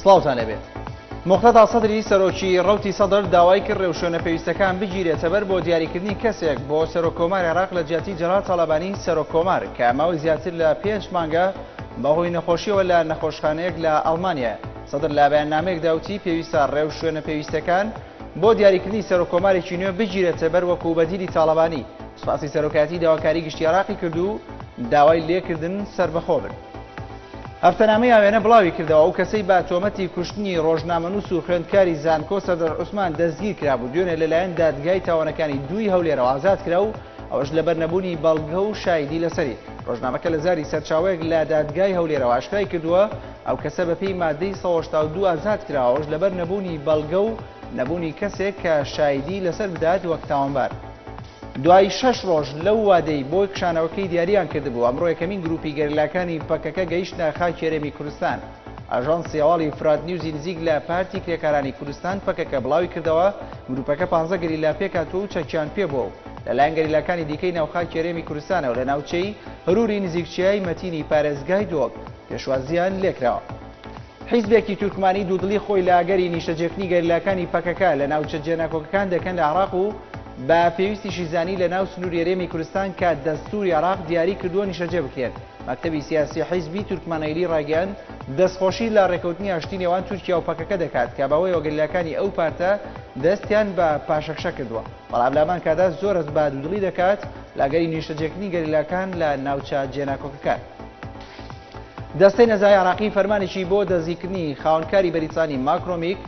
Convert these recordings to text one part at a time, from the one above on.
سڵاوتان لەبێت. مختەدا سەدری سەرۆکی ڕەوتی سەدر داوای کرد ڕێوشوێنە پێویستەکان بگیرێتە بەر بۆ دیاریکردنی کەسێک بۆ سەرۆکۆماری عێراق لە جیاتی جەنرال تاڵەبانی سەرۆکۆمار کە ماوەی زیاتر لە 5 مانگە بەهۆی نەخۆشیەوە لە نەخۆشخانەیەک لە ئەڵمانیا. سەدر لە بەیاننامەیەکدا وتی پێویستە ڕێوشوێنە پێویستەکان بۆ دیاریکردنی سەرۆکۆمارێکی نوێ بگیرێتە بەر وەکو بەدیلی تاڵەبانی. سوپاسی سەرۆکایەتی داواکاری گشتی عێراقی کرد و داوای لێکردن سەربەخۆ بن. هەفتەنامەی ئاوێنە بڵاوی کردەوە ئەو کەسەی با تۆمەتی کوشتنی ڕۆژنامەنووس و خوێندکاری زانکۆ سەدر عوسمان دەستگیر کرابوو دوێنێ لەلایەن دادگای تاوانەکانی دووی هەولێرەوە ئازاد کرا و ئەوەش لەبەر نەبوونی بەڵگە و شایدی لەسەری. ڕۆژنامەکە لە زاری سەرچاوەیەک لە دادگای هەولێرەوە ئاشکرای کردووە ئەو کەسە بەپێی مادەی 182 ئازاد کراوەش لەبەر نەبوونی بەڵگە و نەبوونی کەسێک کە شایدی لەسەر بدات وەک تاوانبار. دوای 6 ڕۆژ لەو وادەی بۆی کشانەوەکەی دیاریان کردبوو ئەمڕۆ یەکەمین گروپی گەریلاکانی پەکەکە گەیشتە خاکی هەرێمی کوردستان. ئاژانسی هەواڵی فرات نیوزی نزیک لە پارتی کرێکارانی کوردستان پەکەکە بڵاوی کردەوە گروپەکە 15 گەریلا پێکاتوە و چەکیان پێبووە لەلایەن گەریلاکانی دیکەی ناوخاکی هەرێمی کوردستانەوە لە ناوچەی هەروری نزیکچیای مەتینی پارێزگای دۆک پێشوازیان لێکراوە. حیزبێکی تورکمانی دوودڵی خۆی لە ئاگەری نیشتەجێکنی گەریلاکانی پەکەکە لە ناوچە جێناکۆکەکان دەکەن لە عێراق و بە پێویستیشی زانی لە ناو سنووری هەرێمی کوردستان کە دەستوری عێراق دیاری کردووە نیشتەجێ بکرێت. مەکتەبی سیاسی حیزبی تورکمانایلی ڕاگەیاند دەستخۆشی لە ڕێکەوتنی ئاشتی نێوان تورکیا و پەکەکە دەکات کە بەوەی گەریلاکانی ئەو پارتە دەستیان بە پاشەکشە کردووە. بەڵام لامان کادا زۆرت بە دوودڵی دەکات لەگەری نیشتەجێکنی گەریلاکان لە ناوچە جێناکۆکەکان. دەستەی نەزای عێراقی فەرمانێکی بۆ دەستگیرکردنی خاوەنکاری بەریتانی ماکرۆمیک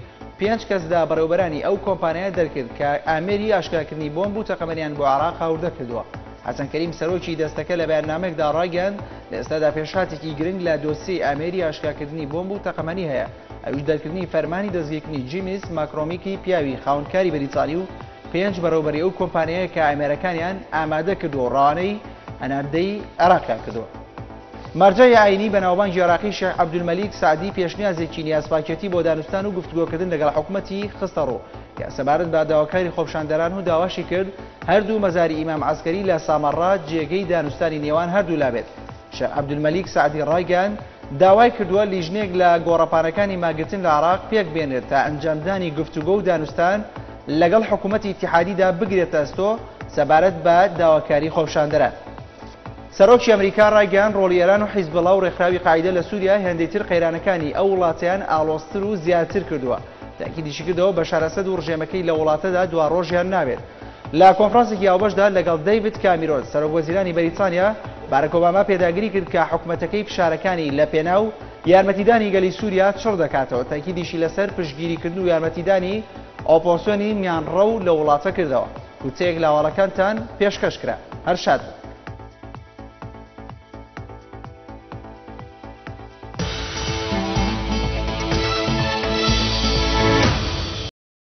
5 کەسدا بەڕێوەبەرانی ئەو کۆمپانیایە دەرکرد کە ئامێری ئاشکراکردنی بۆمب و تەقەمەنیان بۆ عێراق هاوردە کردووە. حەسەن کەریم سەرۆکی دەستەکە لە بەیاننامەیەکدا ڕاگەیاند لە ئێستادا پێشهاتێکی گرنگ لە دۆسیەی ئامێری ئاشکراکردنی بۆمب و تەقەمەنی هەیە. ئەویش دەرکردنی فەرمانی دەستگیرکردنی جیمیس ماکرۆمیکی پیاوی خاوەنکاری بەریتانی و 5 بەڕێوەبەری ئەو کۆمپانیایە کە ئامێرەکانیان ئامادە کردو ڕانەی هەناردەی عێراقیان کردووە. مەرجەی ئاینی بەناوبانگی عێراقی شێخ عەبدولمەلیک سعدی پێشنیازێکی نیازپاکێتی بۆ دانوستان و گفتوگۆکردن لەگەڵ حکوومەتی خستە ڕوو کە سەبارەت بە داواکاری خۆپشاندەران و داواشی کرد هەردوو مەزاری ئیمام عەسکەری لە سامەڕا جێگەی دانوستانی نێوان هەردوو لابێت. شێخ عەبدولمەلیک سعدی ڕایگەیاند داوای کردووە لیژنێک لە گۆڕەپانەکانی ماگرتن لە عێراق پێک بێنێت تا ئەنجامدانی گفتوگۆ و دانوستان لەگەڵ حکوومەتی ئیتیحادیدا بگرێتە ئەستۆ سەبارەت بە داواکاری خۆپشاندەران. سەرۆکی ئەمریکا ڕایگەیاند ڕۆڵی ئێران و حیزبڵا و ڕێکخراوی قاعیدە لە سووریا هێندەی تر قەیرانەکانی ئەو وڵاتیان ئاڵۆزتر و زیاتر کردووە. تاکیدیشی کردەوە بەشار ئەسەد و ڕژێمەکەی لە وڵاتەدا دوا ڕۆژیان نابێت. لە کۆنفرانسێکی هاوبەشدا لەگەڵ دەیڤید کامێرۆن سەرۆکوەزیرانی بەریتانیا باراک ئۆباما پێداگیری کرد کە حکوومەتەکەی فشارەکانی لە پێناو یارمەتیدانی گەلی سووریا چڕ دەکاتەوە. تاکیدیشی لەسەر پشتگیریکردن و یارمەتیدانی ئۆپۆزیسیۆنی میانڕە و لە وڵاتە کردەوە. کوچەیەک لە هەواڵەکانتان پێشکەش کرا. هەر شاد